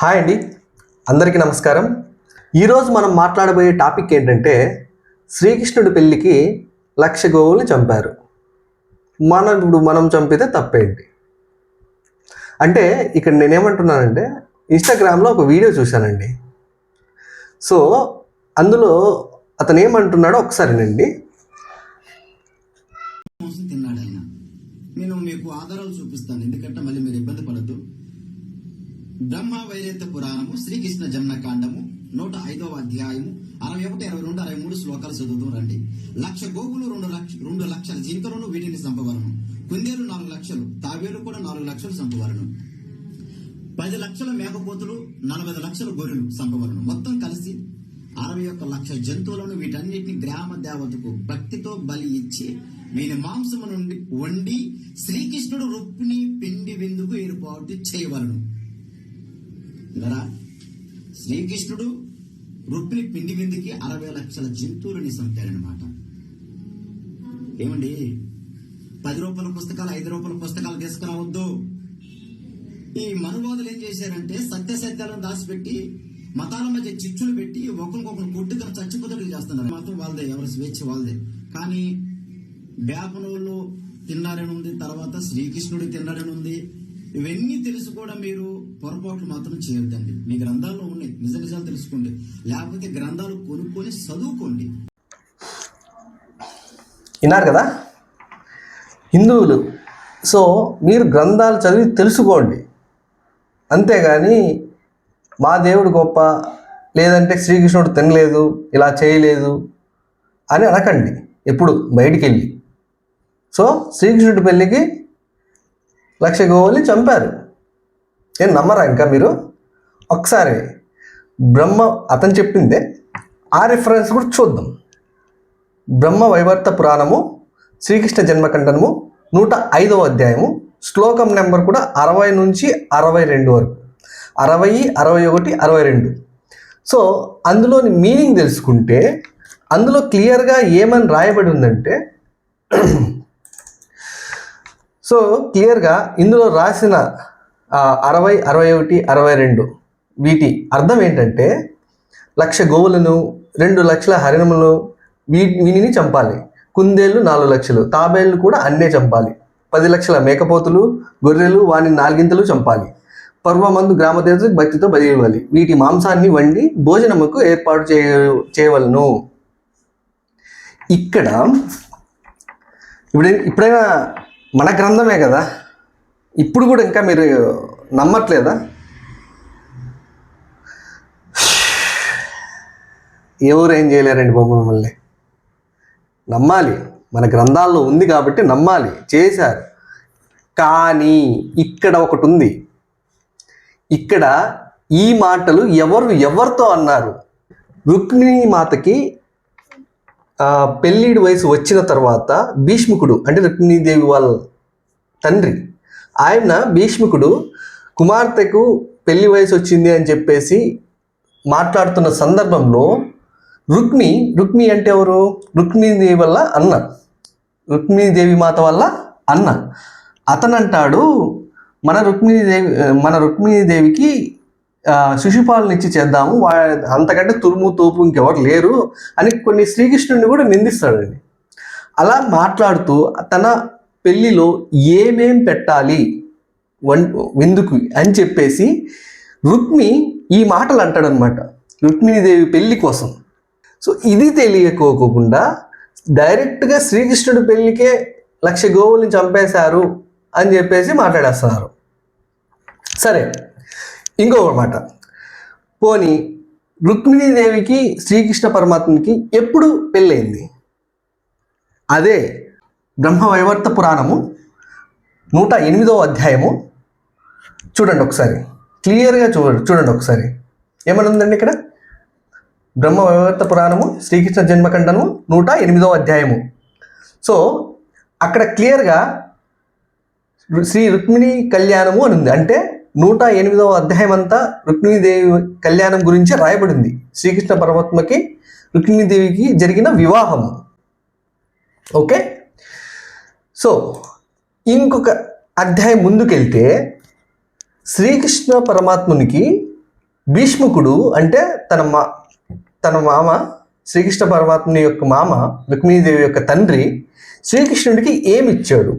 Hi అండి, అందరికీ నమస్కారం. ఈరోజు మనం మాట్లాడబోయే టాపిక్ ఏంటంటే శ్రీకృష్ణుడి పెళ్ళికి 1,00,000 గోవుల్ని చంపారు. మనం చంపితే తప్పేంటి? అంటే ఇక్కడ నేనేమంటున్నానంటే ఇన్స్టాగ్రామ్లో ఒక వీడియో చూశానండి. సో అందులో అతను ఏమంటున్నాడో ఒకసారినండి. తిన్నాడు ఆయన. నేను మీకు ఆధారాలు చూపిస్తాను, ఎందుకంటే మళ్ళీ మీరు ఇబ్బంది పడద్దు. బ్రహ్మ వైరేత పురాణము శ్రీకృష్ణ జన్మ కాండము 105వ అధ్యాయము 61, 22, 63 శ్లోకాలు చదువుతూ రండి. 1,00,000 గోవులు, 2 లక్షల జింకలను వీటిని చంపవలను. కుందేలు 4 లక్షలు, తాబేలు కూడా 4 లక్షలు చంపవలను. 10 లక్షల మేకపోతులు, 40 లక్షల గొర్రెలు చంపవలను. మొత్తం కలిసి 61 లక్షల జంతువులను వీటన్నిటిని గ్రామ దేవతకు భక్తితో బలి ఇచ్చి వీని మాంసము నుండి వండి శ్రీకృష్ణుడు రుక్మిణి పిండి విందుకు ఏర్పాటు చేయవలను. శ్రీకృష్ణుడు రుక్మిణి పిండి విందుకి 60 లక్షల జంతువులని చంపాడనమాట. ఏమండి, 10 రూపాయల పుస్తకాలు, 5 రూపాయల పుస్తకాలు తీసుకురావద్దు. ఈ మనువాదులు ఏం చేశారంటే సత్యాలను దాచిపెట్టి మతాల మధ్య చిచ్చులు పెట్టి ఒకరికొకరు కొట్టుకొని చచ్చిపోతలు చేస్తున్నారు. మాత్రం వాళ్ళదే, ఎవరి స్వేచ్ఛ వాళ్ళదే. కానీ వేపనోళ్ళు తిన్నారని ఉంది, తర్వాత శ్రీకృష్ణుడు తిన్నారని ఉంది. ఇవన్నీ తెలుసు కూడా మీరు పొరపాట్లు మాత్రం చేయొద్దండి. మీ గ్రంథాల్లో ఉన్నాయి, నిజాలు తెలుసుకోండి. లేకపోతే గ్రంథాలు కొనుక్కొని చదువుకోండి. విన్నారు కదా హిందువులు. సో మీరు గ్రంథాలు చదివి తెలుసుకోండి, అంతేగాని మా దేవుడు గొప్ప, లేదంటే శ్రీకృష్ణుడు తినలేదు, ఇలా చేయలేదు అని అనకండి ఎప్పుడు బయటికి వెళ్ళి. సో శ్రీకృష్ణుడి పెళ్ళికి 1,00,000 గోవుల్ని చంపారు. ఏం నమ్మరా ఇంకా మీరు? ఒకసారి అతను చెప్పిందే ఆ రిఫరెన్స్ కూడా చూద్దాం. బ్రహ్మ వైవర్త పురాణము శ్రీకృష్ణ జన్మకండనము 105వ అధ్యాయము శ్లోకం నెంబర్ కూడా 60 నుంచి 62 వరకు, 60, 61, 62. సో అందులోని మీనింగ్ తెలుసుకుంటే అందులో క్లియర్గా ఏమని రాయబడి ఉందంటే, సో క్లియర్గా ఇందులో రాసిన 60, 61, 62 వీటి అర్థం ఏంటంటే 1,00,000 గోవులను, 2 లక్షల హరిణములను వీటిని చంపాలి. కుందేళ్ళు 4 లక్షలు, తాబేళ్ళు కూడా అన్నే చంపాలి. 10 లక్షల మేకపోతులు, గొర్రెలు వాని 4 చంపాలి. పర్వమందు గ్రామదేవతకు భక్తితో బలి ఇవ్వాలి. వీటి మాంసాన్ని వండి భోజనముకు ఏర్పాటు చేయవలను. ఇక్కడ ఇప్పుడైనా మన గ్రంథమే కదా, ఇప్పుడు కూడా ఇంకా మీరు నమ్మట్లేదా? ఎవరు ఏం చేయలేరండి బాబు, మిమ్మల్ని నమ్మాలి. మన గ్రంథాల్లో ఉంది కాబట్టి నమ్మాలి. చేశారు. కానీ ఇక్కడ ఒకటి ఉంది. ఇక్కడ ఈ మాటలు ఎవరితో అన్నారు? రుక్మిణీ మాతకి పెళ్ళిడి వయసు వచ్చిన తర్వాత భీష్ముకుడు, అంటే రుక్మిణీదేవి వాళ్ళ తండ్రి, ఆయన భీష్ముకుడు కుమార్తెకు పెళ్లి వయసు వచ్చింది అని చెప్పేసి మాట్లాడుతున్న సందర్భంలో రుక్మి అంటే ఎవరు? రుక్మిణీదేవి వల్ల అన్న, రుక్మిణీదేవి మాత వల్ల అన్న. అతను అంటాడు, మన రుక్మిణీదేవికి శిశుపాలను ఇచ్చి చేద్దాము, అంతకంటే తురుము తోపు ఇంకెవరు లేరు అని కొన్ని శ్రీకృష్ణుడిని కూడా నిందిస్తాడండి. అలా మాట్లాడుతూ తన పెళ్ళిలో ఏమేం పెట్టాలి విందుకు అని చెప్పేసి రుక్మి ఈ మాటలు అంటాడనమాట రుక్మిణీదేవి పెళ్లి కోసం. సో ఇది తెలియకోకుండా డైరెక్ట్గా శ్రీకృష్ణుడి పెళ్ళికే 1,00,000 గోవుల్ని చంపేశారు అని చెప్పేసి మాట్లాడేస్తున్నారు. సరే, ఇంకొక మాట, పోనీ రుక్మిణీదేవికి శ్రీకృష్ణ పరమాత్మకి ఎప్పుడు పెళ్ళయింది? అదే బ్రహ్మవైవర్త పురాణము 108వ అధ్యాయము చూడండి ఒకసారి, క్లియర్గా చూడండి ఒకసారి. ఏమని ఉందండి ఇక్కడ? బ్రహ్మవైవర్త పురాణము శ్రీకృష్ణ జన్మకండము 108వ అధ్యాయము. సో అక్కడ క్లియర్గా శ్రీ రుక్మిణి కళ్యాణము అని ఉంది. అంటే 108వ అధ్యాయం అంతా రుక్మిణీదేవి కళ్యాణం గురించి రాయబడింది. శ్రీకృష్ణ పరమాత్మకి రుక్మిణీదేవికి జరిగిన వివాహము. ఓకే, సో ఇంకొక అధ్యాయం ముందుకెళ్తే శ్రీకృష్ణ పరమాత్మునికి భీష్ముకుడు అంటే తన మామ శ్రీకృష్ణ పరమాత్ముని యొక్క మామ రుక్మిణీదేవి యొక్క తండ్రి శ్రీకృష్ణుడికి ఏమి ఇచ్చాడు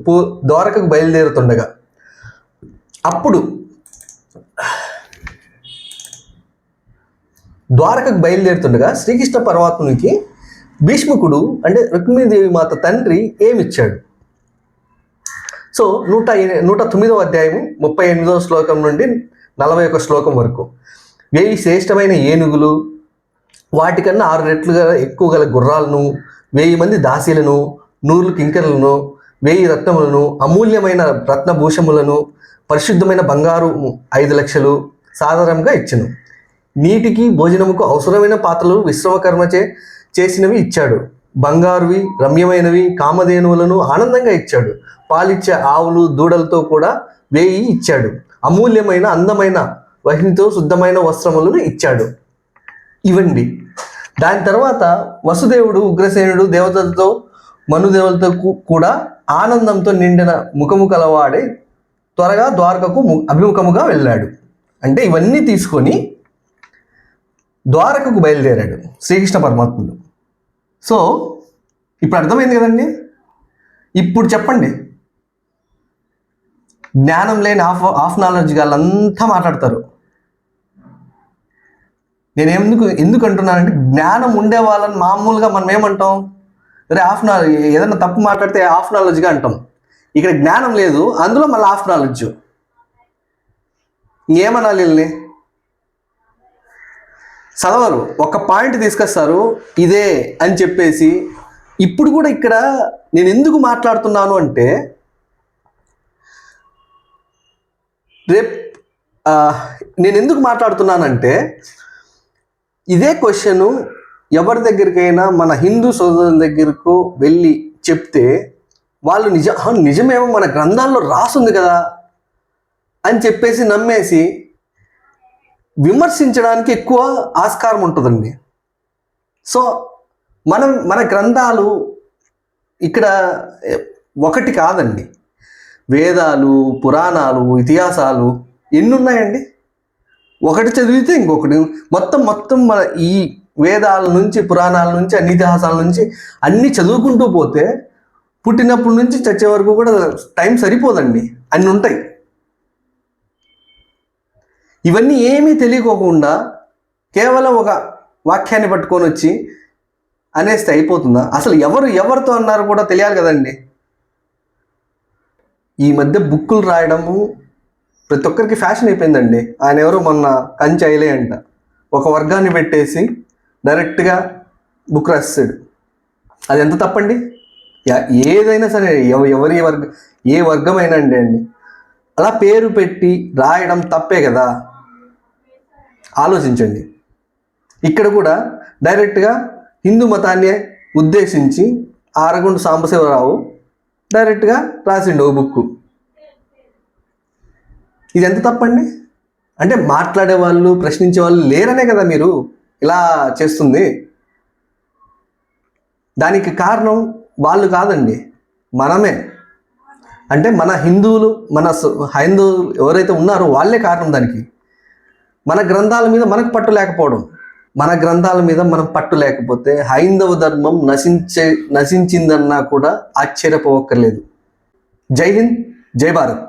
ద్వారకకు బయలుదేరుతుండగా? అప్పుడు ద్వారకకు బయలుదేరుతుండగా శ్రీకృష్ణ పరమాత్మునికి భీష్ముకుడు అంటే రుక్మిణీదేవి మాత తండ్రి ఏమిచ్చాడు? సో 109వ అధ్యాయము 38వ శ్లోకం నుండి 41 శ్లోకం వరకు 1000 శ్రేష్టమైన ఏనుగులు, వాటికన్నా 6 రెట్లుగా ఎక్కువ గల గుర్రాలను, 1000 మంది దాసీలను, 100 కింకరులను, 1000 రత్నములను, అమూల్యమైన రత్నభూషములను, పరిశుద్ధమైన బంగారు 5 లక్షలు సాధారణంగా ఇచ్చెను. నీటికి భోజనముకు అవసరమైన పాత్రలు విశ్వకర్మచే చేసినవి ఇచ్చాడు. బంగారువి, రమ్యమైనవి కామధేనువులను ఆనందంగా ఇచ్చాడు. పాలిచ్చే ఆవులు దూడలతో కూడా 1000 ఇచ్చాడు. అమూల్యమైన అందమైన వహినితో శుద్ధమైన వస్త్రములను ఇచ్చాడు. ఇవ్వండి. దాని తర్వాత వసుదేవుడు ఉగ్రసేనుడు దేవతలతో మనుదేవతలతో కూడా ఆనందంతో నిండిన ముఖము కలవాడే త్వరగా ద్వారకకు అభిముఖముగా వెళ్ళాడు. అంటే ఇవన్నీ తీసుకొని ద్వారకకు బయలుదేరాడు శ్రీకృష్ణ పరమాత్ముడు. సో ఇప్పుడు అర్థమైంది కదండి. ఇప్పుడు చెప్పండి, జ్ఞానం లేని హాఫ్ నాలెడ్జ్ వాళ్ళంతా మాట్లాడతారు. నేను ఎందుకు అంటున్నానంటే, జ్ఞానం ఉండే వాళ్ళని మామూలుగా మనం ఏమంటాం, అరే హాఫ్ నాలెడ్జ్, ఏదైనా తప్పు మాట్లాడితే హాఫ్ నాలెడ్జ్గా అంటాం. ఇక్కడ జ్ఞానం లేదు, అందులో మళ్ళీ హాఫ్ నాలెడ్జ్. ఏమనాలి వీళ్ళని? చదవరు, ఒక పాయింట్ తీసుకొస్తారు ఇదే అని చెప్పేసి. ఇప్పుడు కూడా ఇక్కడ నేను ఎందుకు మాట్లాడుతున్నాను అంటే, నేను ఎందుకు మాట్లాడుతున్నానంటే, ఇదే క్వశ్చన్ ఎవరి దగ్గరికైనా మన హిందూ సోదరుల దగ్గరకు వెళ్ళి చెప్తే వాళ్ళు నిజమేమో మన గ్రంథాల్లో రాసుంది కదా అని చెప్పేసి నమ్మేసి విమర్శించడానికి ఎక్కువ ఆస్కారం ఉంటుందండి. సో మన గ్రంథాలు ఇక్కడ ఒకటి కాదండి. వేదాలు, పురాణాలు, ఇతిహాసాలు ఎన్ని ఉన్నాయండి? ఒకటి చదివితే ఇంకొకటి, మొత్తం మన ఈ వేదాల నుంచి, పురాణాల నుంచి, అన్ని ఇతిహాసాల నుంచి అన్నీ చదువుకుంటూ పోతే పుట్టినప్పటి నుంచి చచ్చే వరకు కూడా టైం సరిపోదండి, అన్నీ ఉంటాయి. ఇవన్నీ ఏమీ తెలియకోకుండా కేవలం ఒక వాక్యాన్ని పట్టుకొని వచ్చి అనేస్తే అయిపోతుందా? అసలు ఎవరితో అన్నారు కూడా తెలియాలి కదండి. ఈ మధ్య బుక్కులు రాయడము ప్రతి ఒక్కరికి ఫ్యాషన్ అయిపోయిందండి. ఆయన ఎవరో మొన్న కంచైలే అంట, ఒక వర్గాన్ని పెట్టేసి డైరెక్ట్గా బుక్ రాస్తాడు. అది ఎంత తప్పండి? ఏదైనా సరే ఏ వర్గమైనా అండి అలా పేరు పెట్టి రాయడం తప్పే కదా. ఆలోచించండి. ఇక్కడ కూడా డైరెక్ట్గా హిందూ మతాన్ని ఉద్దేశించి ఆరగుండు సాంబశివరావు డైరెక్ట్గా రాసిండు ఒక బుక్కు. ఇది ఎంత తప్పండి? అంటే మాట్లాడే వాళ్ళు, ప్రశ్నించే వాళ్ళు లేరనే కదా మీరు ఇలా చేస్తుంది. దానికి కారణం వాళ్ళు కాదండి, మనమే. అంటే మన హిందువులు, మన హైందవులు ఎవరైతే ఉన్నారో వాళ్ళే కారణం దానికి. మన గ్రంథాల మీద మనకు పట్టు లేకపోవడం. మన గ్రంథాల మీద మనం పట్టు లేకపోతే హైందవ ధర్మం నశించిందన్నా కూడా ఆశ్చర్యపోవక్కర్లేదు. జై హింద్, జై భారత్.